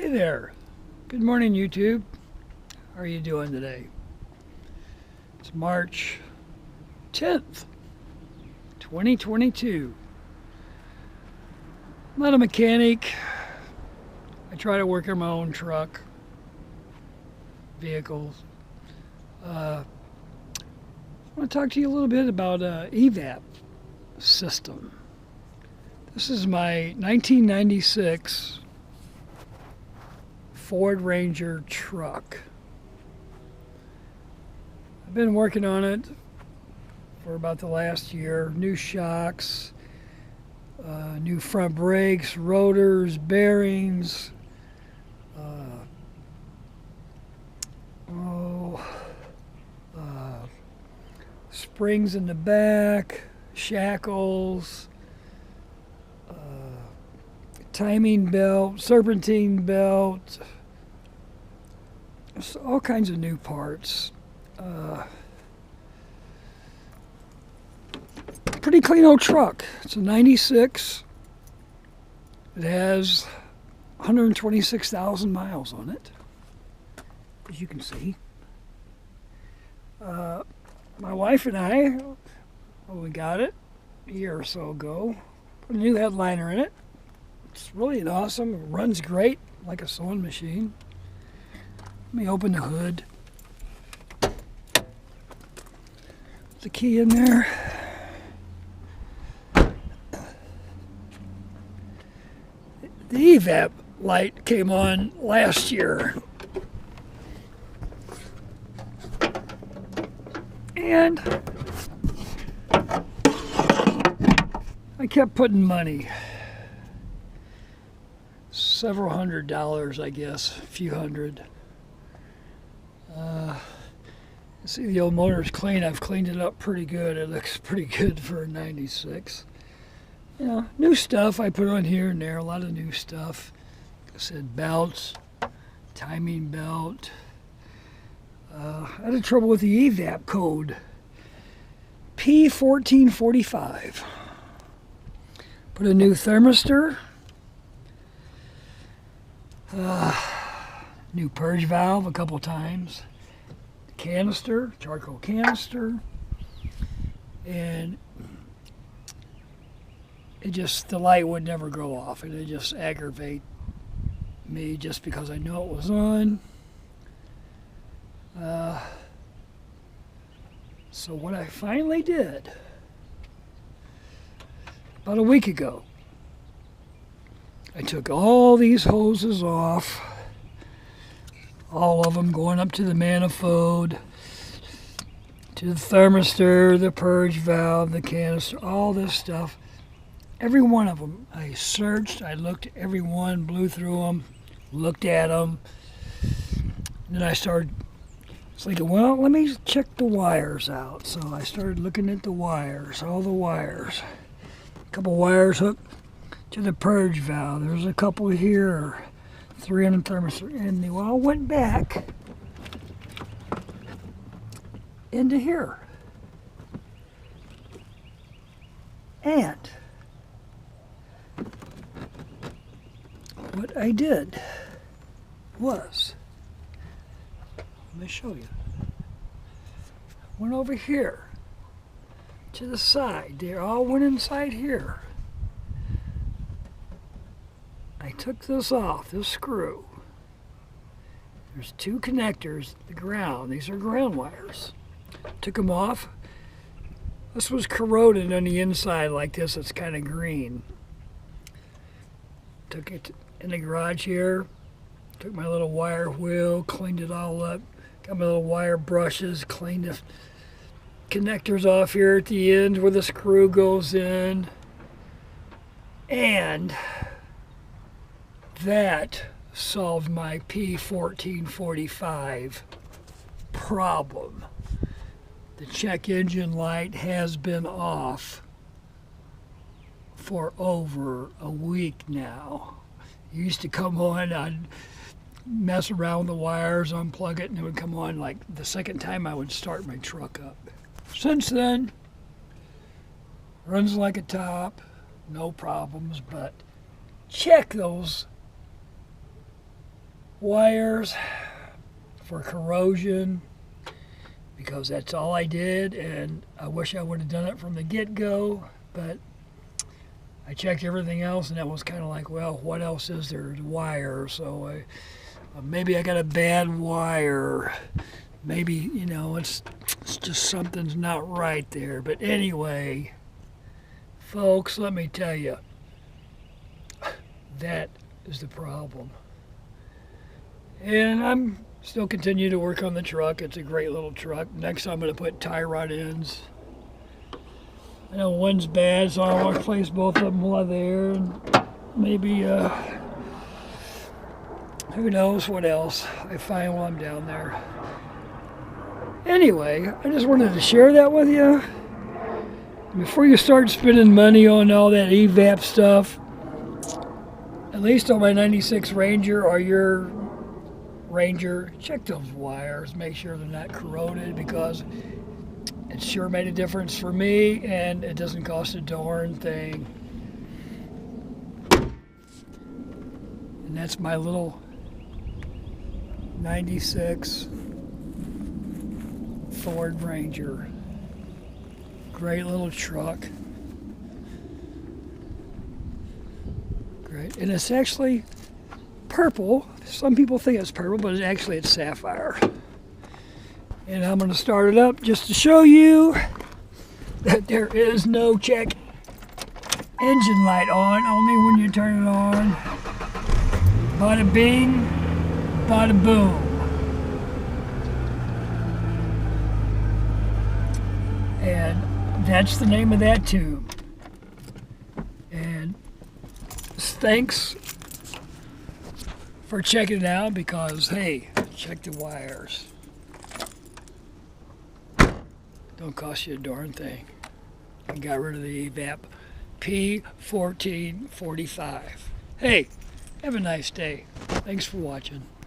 Hey there. Good morning, YouTube. How are you doing today? It's March 10th, 2022. I'm not a mechanic. I try to work on my own truck, vehicles. I want to talk to you a little bit about Evap system. This is my 1996 Ford Ranger truck. I've been working on it for about the last year. New shocks, new front brakes, rotors, bearings, springs in the back, shackles, timing belt, serpentine belt, all kinds of new parts. Pretty clean old truck. It's a 96. It has 126,000 miles on it, as you can see. My wife and I, when we got it a year or so ago, put a new headliner in it. It's really awesome. It runs great, like a sewing machine. Let me open the hood. Put the key in there. The Evap light came on last year. And I kept putting money. Several $100s, I guess, a few hundred. See, the old motor's clean. I've cleaned it up pretty good. It looks pretty good for a 96. You know, new stuff I put on here and there, a lot of new stuff. Like I said, belts, timing belt. I had trouble with the Evap code. P1445. Put a new thermistor. New purge valve a couple times. Canister, charcoal canister. And it just, the light would never go off, and it just aggravate me just because I know it was on. So what I finally did about a week ago, I took all these hoses off, all of them going up to the manifold, to the thermistor, the purge valve, the canister, all this stuff. Every one of them, I searched, I looked at every one, blew through them, looked at them. And then I started thinking, well, let me check the wires out. So I started looking at the wires, all the wires. A couple wires hooked to the purge valve. There's a couple here, 3 on the thermistor. And they all went back into here. And what I did was, let me show you. Went over here to the side. They all went inside here. I took this off, this screw. There's 2 connectors, the ground. These are ground wires. Took them off. This was corroded on the inside like this. It's kind of green. Took it in the garage here. Took my little wire wheel, cleaned it all up. Got my little wire brushes, cleaned the connectors off here at the end where the screw goes in. And that solved my P1445 problem. The check engine light has been off for over a week now. It used to come on, I'd mess around with the wires, unplug it, and it would come on like the second time I would start my truck up. Since then, runs like a top, no problems, but check those wires for corrosion, because that's all I did, and I wish I would have done it from the get-go, but I checked everything else, and that was kind of like, well, what else is there to wire? So maybe I got a bad wire. Maybe, you know, it's just something's not right there. But anyway, folks, let me tell you, that is the problem. And I'm still continue to work on the truck. It's a great little truck. Next I'm going to put tie rod ends. I know one's bad, so I want to place both of them while there. And maybe, who knows what else I find while I'm down there. Anyway, I just wanted to share that with you. Before you start spending money on all that Evap stuff, at least on my 96 Ranger or your Ranger, check those wires, make sure they're not corroded, because it sure made a difference for me, and it doesn't cost a darn thing. And that's my little 96 Ford Ranger. Great little truck. Great. And it's actually purple. Some people think it's purple, but it's sapphire. And I'm going to start it up just to show you that there is no check engine light on, only when you turn it on. Bada bing, bada boom. And that's the name of that tube. And thanks for checking it out, because, hey, check the wires. Don't cost you a darn thing. I got rid of the Evap P1445. Hey, have a nice day. Thanks for watching.